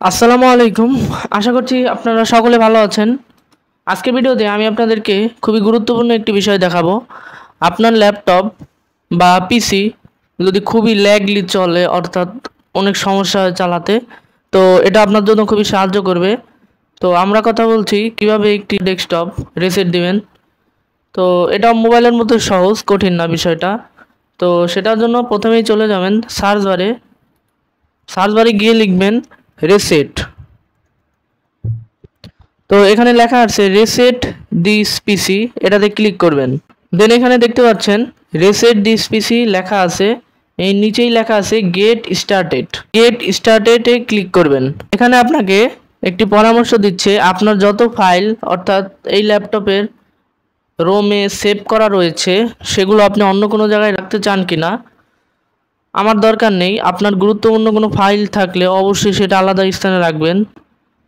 আসসালামু আলাইকুম। আশা করছি আপনারা সকলে ভালো আছেন। আজকের ভিডিওতে আমি আপনাদেরকে খুবই গুরুত্বপূর্ণ একটি বিষয় দেখাবো। আপনার ল্যাপটপ বা পিসি যদি খুবই ল্যাগলি চলে, অর্থাৎ অনেক সমস্যা হয় চালাতে, তো এটা আপনার জন্য খুবই সাহায্য করবে। তো আমরা কথা বলছি কিভাবে একটি ডেস্কটপ রিসেট দিবেন। তো এটা মোবাইলের মতো সহজ, কঠিন না বিষয়টা। তো সেটার জন্য প্রথমেই চলে যাবেন সার্চ বারে গিয়ে লিখবেন রিসেট। তো এখানে লেখা আছে রিসেট দিস পিসি, এটাতে ক্লিক করবেন। দেন এখানে দেখতে পাচ্ছেন রিসেট দিস পিসি লেখা আছে, এই নিচেই লেখা আছে গেট স্টার্টেডে ক্লিক করবেন। এখানে আপনাকে একটি পরামর্শ দিচ্ছে, আপনার যত ফাইল অর্থাৎ এই ল্যাপটপের রোমে সেভ করা রয়েছে সেগুলো আপনি অন্য কোনো জায়গায় রাখতে চান কিনা। আমার দরকার নেই, আপনার গুরুত্বপূর্ণ কোনো ফাইল থাকলে অবশ্যই সেটা আলাদা স্থানে রাখবেন।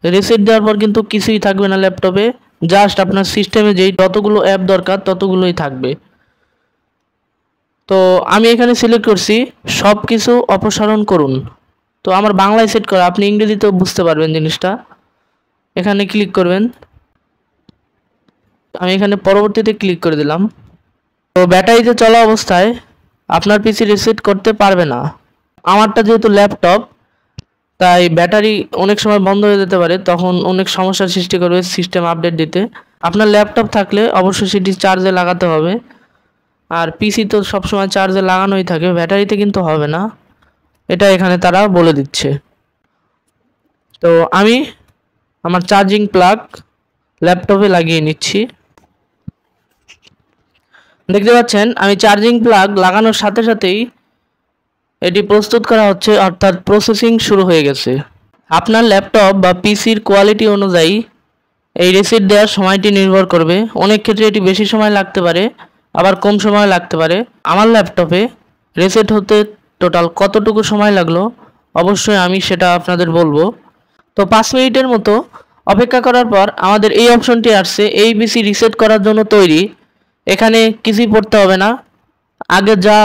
রিসেট দেওয়ার পর কিন্তু কিছুই থাকবে না ল্যাপটপে, জাস্ট আপনার সিস্টেমে যেই যতগুলো অ্যাপ দরকার ততগুলোই থাকবে। তো আমি এখানে সিলেক্ট করছি সব কিছু অপসারণ করুন। তো আমার বাংলায় সেট করা, আপনি ইংরেজিতেও বুঝতে পারবেন জিনিসটা। এখানে ক্লিক করবেন। আমি এখানে পরবর্তীতে ক্লিক করে দিলাম। তো ব্যাটারিতে চলা অবস্থায় আপনার পিসি রিসেট করতে পারবে না। আমারটা যেহেতু ল্যাপটপ, তাই ব্যাটারি অনেক সময় বন্ধ হয়ে যেতে পারে, তখন অনেক সমস্যার সৃষ্টি করবে সিস্টেম আপডেট দিতে। আপনার ল্যাপটপ থাকলে অবশ্যই সেটি চার্জে লাগাতে হবে। আর পিসি তো সবসময় চার্জে লাগানোই থাকে, ব্যাটারিতে কিন্তু হবে না, এটা এখানে তারা বলে দিচ্ছে। তো আমি আমার চার্জিং প্লাগ ল্যাপটপে লাগিয়ে নিচ্ছি। দেখতে পাচ্ছেন আমি চার্জিং প্লাগ লাগানোর সাথে সাথেই এটি প্রস্তুত করা হচ্ছে, অর্থাৎ প্রসেসিং শুরু হয়ে গেছে। আপনার ল্যাপটপ বা পিসির কোয়ালিটি অনুযায়ী এই রিসেট দেওয়ার সময়টি নির্ভর করবে। অনেক ক্ষেত্রে এটি বেশি সময় লাগতে পারে, আবার কম সময় লাগতে পারে। আমার ল্যাপটপে রিসেট হতে টোটাল কতটুকু সময় লাগলো অবশ্যই আমি সেটা আপনাদের বলবো। তো 5 মিনিটের মতো অপেক্ষা করার পর আমাদের এই অপশনটি আসছে, এই পিসি রিসেট করার জন্য তৈরি। এখানে কিছুই পড়তে হবে না, আগে যা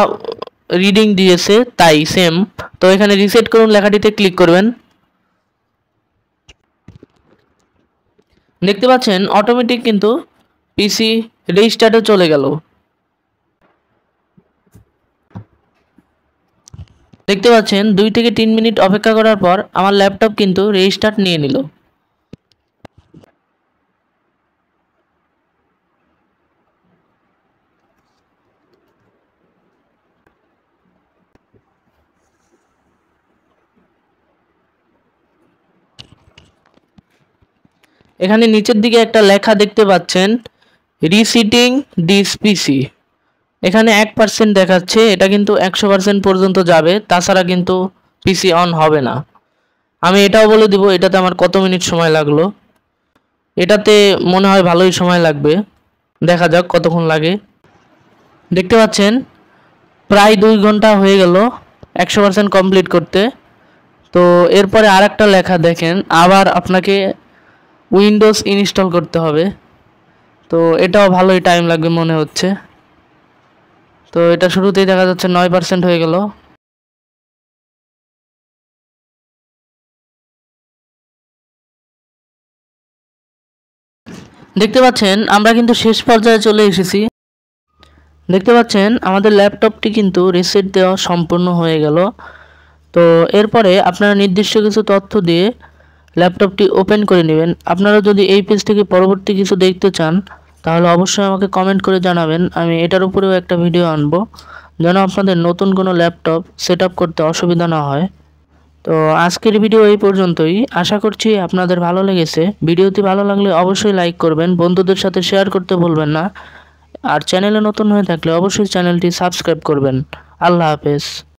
রিডিং দিয়েছে তাই সেম। তো এখানে রিসেট করুন লেখাটিতে ক্লিক করবেন। দেখতে পাচ্ছেন অটোমেটিক কিন্তু পিসি রেজিস্টার্টে চলে গেল। দেখতে পাচ্ছেন 2 থেকে 3 মিনিট অপেক্ষা করার পর আমার ল্যাপটপ কিন্তু রেজিস্টার্ট নিয়ে নিল। এখানে নিচের দিকে একটা লেখা দেখতে পাচ্ছেন রিসিটিং দিস পিসি। এখানে 1% দেখাচ্ছে, এটা কিন্তু 100% পর্যন্ত যাবে, তাছাড়া কিন্তু পিসি অন হবে না। আমি এটাও বলে দিব এটাতে আমার কত মিনিট সময় লাগলো। এটাতে মনে হয় ভালোই সময় লাগবে, দেখা যাক কতক্ষণ লাগে। দেখতে পাচ্ছেন প্রায় 2 ঘন্টা হয়ে গেল 100% কমপ্লিট করতে। তো এরপরে আর একটা লেখা দেখেন, আবার আপনাকে উইন্ডোজ ইনস্টল করতে হবে। তো এটাও ভালোই টাইম লাগবে মনে হচ্ছে। তো এটা শুরুতেই দেখা যাচ্ছে 9% হয়ে গেল। দেখতে পাচ্ছেন আমরা কিন্তু শেষ পর্যায়ে চলে এসেছি। দেখতে পাচ্ছেন আমাদের ল্যাপটপটি কিন্তু রিসেট দেওয়া সম্পূর্ণ হয়ে গেল। তো এরপরে আপনারা নির্দিষ্ট কিছু তথ্য দিয়ে ল্যাপটপটি ওপেন করে নেবেন। আপনারা যদি এই পেজ থেকে পরবর্তী কিছু দেখতে চান তাহলে অবশ্যই আমাকে কমেন্ট করে জানাবেন, আমি এটার উপরেও একটা ভিডিও আনবো, যেন আপনাদের নতুন কোনো ল্যাপটপ সেট আপ করতে অসুবিধা না হয়। তো আজকের ভিডিও এই পর্যন্তই, আশা করছি আপনাদের ভালো লেগেছে। ভিডিওটি ভালো লাগলে অবশ্যই লাইক করবেন, বন্ধুদের সাথে শেয়ার করতে ভুলবেন না। আর চ্যানেলে নতুন হয়ে থাকলে অবশ্যই চ্যানেলটি সাবস্ক্রাইব করবেন। আল্লাহ হাফেজ।